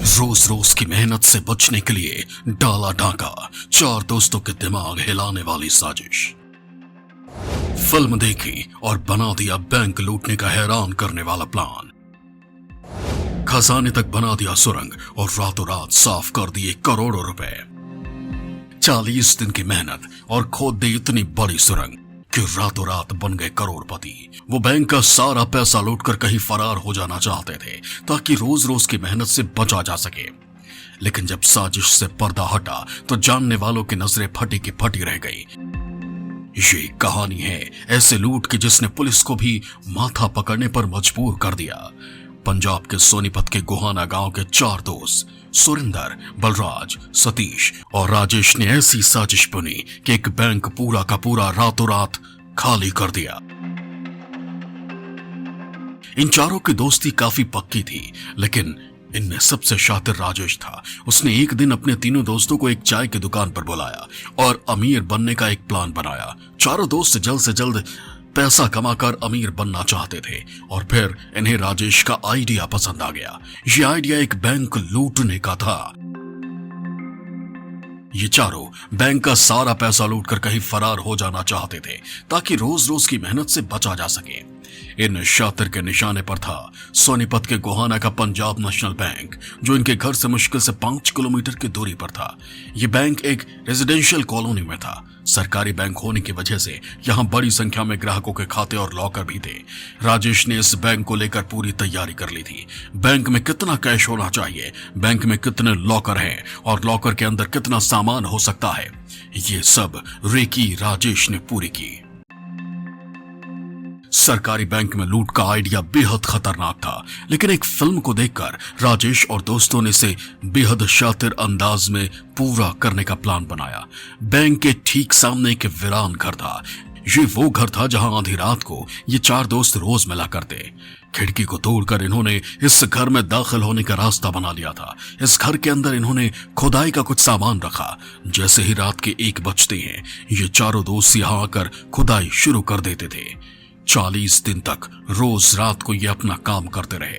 रोज रोज की मेहनत से बचने के लिए डाला डाका, चार दोस्तों के दिमाग हिलाने वाली साजिश। फिल्म देखी और बना दिया बैंक लूटने का हैरान करने वाला प्लान। खजाने तक बना दिया सुरंग और रातों रात साफ कर दिए करोड़ों रुपए। 40 दिन की मेहनत और खोद दी इतनी बड़ी सुरंग कि रातों रात बन गए करोड़पति। वो बैंक का सारा पैसा लूटकर कहीं फरार हो जाना चाहते थे ताकि रोज रोज की मेहनत से बचा जा सके। लेकिन जब साजिश से पर्दा हटा तो जानने वालों की नजरें फटी की फटी रह गई। ये कहानी है ऐसे लूट की जिसने पुलिस को भी माथा पकड़ने पर मजबूर कर दिया। पंजाब के सोनीपत के गोहाना गांव के चार दोस्त सुरिंदर, बलराज, सतीश और राजेश ने ऐसी साजिश बुनी कि एक बैंक पूरा का पूरा रातों रात खाली कर दिया। इन चारों की दोस्ती काफी पक्की थी, लेकिन इनमें सबसे शातिर राजेश था। उसने एक दिन अपने तीनों दोस्तों को एक चाय की दुकान पर बुलाया और अमीर बनने का एक प्लान बनाया। चारों दोस्त जल्द से जल्द पैसा कमाकर अमीर बनना चाहते थे और फिर इन्हें राजेश का आइडिया पसंद आ गया। ये आइडिया एक बैंक लूटने का था। ये चारों बैंक का सारा पैसा लूटकर कहीं फरार हो जाना चाहते थे ताकि रोज रोज की मेहनत से बचा जा सके। इन शातिर के निशाने पर था सोनीपत के गोहाना का पंजाब नेशनल बैंक, जो इनके घर से मुश्किल से 5 किलोमीटर की दूरी पर था। यह बैंक एक रेजिडेंशियल कॉलोनी में था। सरकारी बैंक होने की वजह से यहां बड़ी संख्या में ग्राहकों के खाते और लॉकर भी थे। राजेश ने इस बैंक को लेकर पूरी तैयारी कर ली थी। बैंक में कितना कैश होना चाहिए, बैंक में कितने लॉकर हैं और लॉकर के अंदर कितना सामान हो सकता है, ये सब रेकी राजेश ने पूरी की। सरकारी बैंक में लूट का आइडिया बेहद खतरनाक था, लेकिन एक फिल्म को देखकर राजेश और दोस्तों ने इसे बेहद शातिर अंदाज में पूरा करने का प्लान बनाया। बैंक के ठीक सामने एक वीरान घर था। ये वो घर था जहां आधी रात को ये चार दोस्त रोज मिला करते। खिड़की को तोड़कर इन्होंने इस घर में दाखिल होने का रास्ता बना लिया था। इस घर के अंदर इन्होंने खुदाई का कुछ सामान रखा। जैसे ही रात के 1 बजते हैं, ये चारों दोस्त यहां आकर खुदाई शुरू कर देते थे। 40 दिन तक रोज रात को ये अपना काम करते रहे।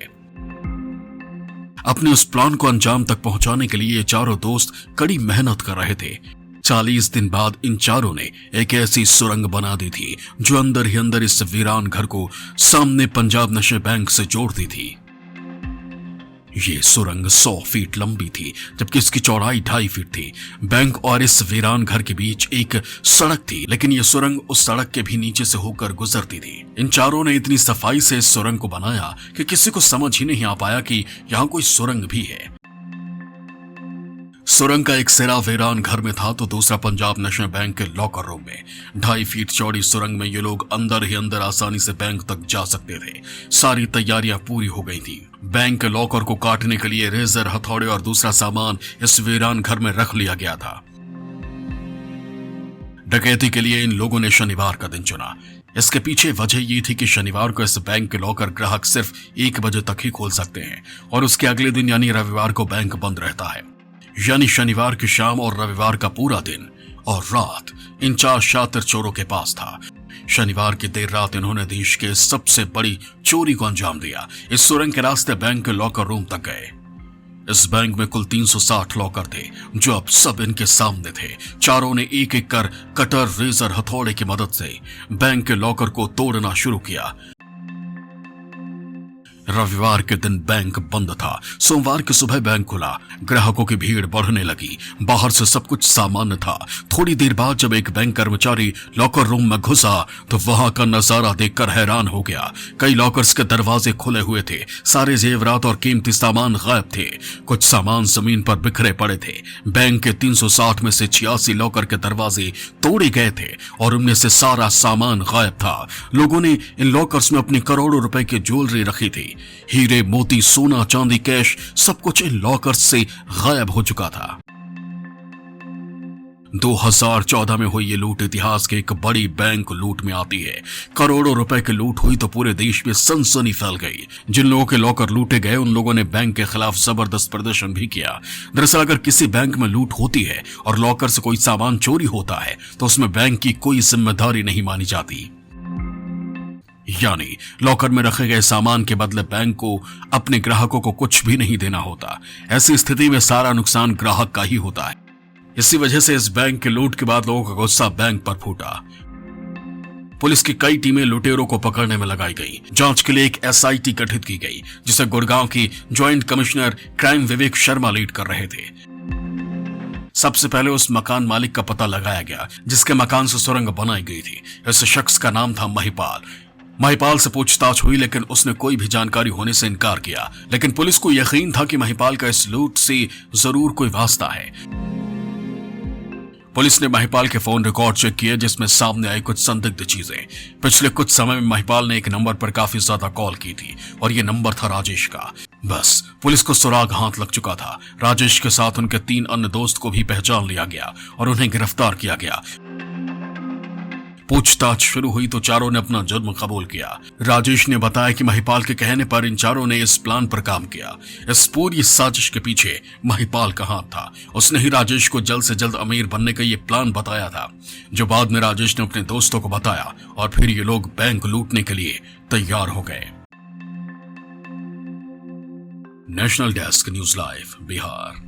अपने उस प्लान को अंजाम तक पहुंचाने के लिए ये चारों दोस्त कड़ी मेहनत कर रहे थे। 40 दिन बाद इन चारों ने एक ऐसी सुरंग बना दी थी जो अंदर ही अंदर इस वीरान घर को सामने पंजाब नेशनल बैंक से जोड़ती थी। ये सुरंग 100 फीट लंबी थी, जबकि इसकी चौड़ाई 2.5 फीट थी। बैंक और इस वीरान घर के बीच एक सड़क थी, लेकिन यह सुरंग उस सड़क के भी नीचे से होकर गुजरती थी। इन चारों ने इतनी सफाई से इस सुरंग को बनाया कि किसी को समझ ही नहीं आ पाया कि यहां कोई सुरंग भी है। सुरंग का एक सिरा वीरान घर में था तो दूसरा पंजाब नेशनल बैंक के लॉकर रूम में। 2.5 फीट चौड़ी सुरंग में ये लोग अंदर ही अंदर आसानी से बैंक तक जा सकते थे। सारी तैयारियां पूरी हो गई थी। बैंक के लॉकर को काटने के लिए रेजर, हथौड़े और दूसरा सामान इस वीरान घर में रख लिया गया था। डकैती के लिए इन लोगों ने शनिवार का दिन चुना। इसके पीछे वजह ये थी कि शनिवार को इस बैंक के लॉकर ग्राहक सिर्फ 1 बजे तक ही खोल सकते हैं और उसके अगले दिन यानी रविवार को बैंक बंद रहता है। यानी शनिवार की शाम और रविवार का पूरा दिन और रात इन 4 शातिर चोरों के पास था। शनिवार की देर रात इन्होंने देश के सबसे बड़ी चोरी को अंजाम दिया। इस सुरंग के रास्ते बैंक के लॉकर रूम तक गए। इस बैंक में कुल 360 लॉकर थे जो अब सब इनके सामने थे। चारों ने एक एक कर कटर, रेजर, हथौड़े की मदद से बैंक के लॉकर को तोड़ना शुरू किया। रविवार के दिन बैंक बंद था। सोमवार की सुबह बैंक खुला। ग्राहकों की भीड़ बढ़ने लगी। बाहर से सब कुछ सामान्य था। थोड़ी देर बाद जब एक बैंक कर्मचारी लॉकर रूम में घुसा तो वहां का नजारा देखकर हैरान हो गया। कई लॉकर्स के दरवाजे खुले हुए थे। सारे जेवरात और कीमती सामान गायब थे। कुछ सामान जमीन पर बिखरे पड़े थे। बैंक के 360 में से 86 लॉकर के दरवाजे तोड़े गए थे और उनमें से सारा सामान गायब था। लोगों ने इन लॉकर्स में अपनी करोड़ों रुपए की ज्वेलरी रखी थी। हीरे, मोती, सोना, चांदी, कैश, सब कुछ इन लॉकर्स से गायब हो चुका था। 2014 में हुई ये लूट इतिहास के एक बड़ी बैंक लूट में आती है। करोड़ों रुपए की लूट हुई तो पूरे देश में सनसनी फैल गई। जिन लोगों के लॉकर लूटे गए उन लोगों ने बैंक के खिलाफ जबरदस्त प्रदर्शन भी किया। दरअसल अगर किसी बैंक में लूट होती है और लॉकर से कोई सामान चोरी होता है तो उसमें बैंक की कोई जिम्मेदारी नहीं मानी जाती। यानी लॉकर में रखे गए सामान के बदले बैंक को अपने ग्राहकों को कुछ भी नहीं देना होता। ऐसी स्थिति में सारा नुकसान ग्राहक का ही होता है। इसी वजह से इस बैंक के लूट के बाद लोगों का गुस्सा बैंक पर फूटा। पुलिस की कई टीमें लुटेरों को पकड़ने में लगाई गई। जांच के लिए एक एसआईटी गठित की गई, जिसे गुड़गांव की joint commissioner crime Vivek Sharma lead कर रहे थे। सबसे पहले उस मकान मालिक का पता लगाया गया जिसके मकान से सुरंग बनाई गई थी। इस शख्स का नाम था महिपाल। महिपाल से पूछताछ हुई लेकिन उसने कोई भी जानकारी होने से इनकार किया। लेकिन पुलिस को यकीन था कि महिपाल का इस लूट से जरूर कोई वास्ता है। पुलिस ने महिपाल के फोन रिकॉर्ड चेक किए जिसमें सामने आई कुछ संदिग्ध चीजें। पिछले कुछ समय में महिपाल ने एक नंबर पर काफी ज्यादा कॉल की थी और ये नंबर था राजेश का। बस पुलिस को सुराग हाथ लग चुका था। राजेश के साथ उनके 3 अन्य दोस्त को भी पहचान लिया गया और उन्हें गिरफ्तार किया गया। पूछताछ शुरू हुई तो चारों ने अपना जुर्म कबूल किया। राजेश ने बताया कि महिपाल के कहने पर इन चारों ने इस प्लान पर काम किया। इस पूरी साजिश के पीछे महिपाल का हाथ था। उसने ही राजेश को जल्द से जल्द अमीर बनने का ये प्लान बताया था, जो बाद में राजेश ने अपने दोस्तों को बताया और फिर ये लोग बैंक लूटने के लिए तैयार हो गए। National desk news live Bihar.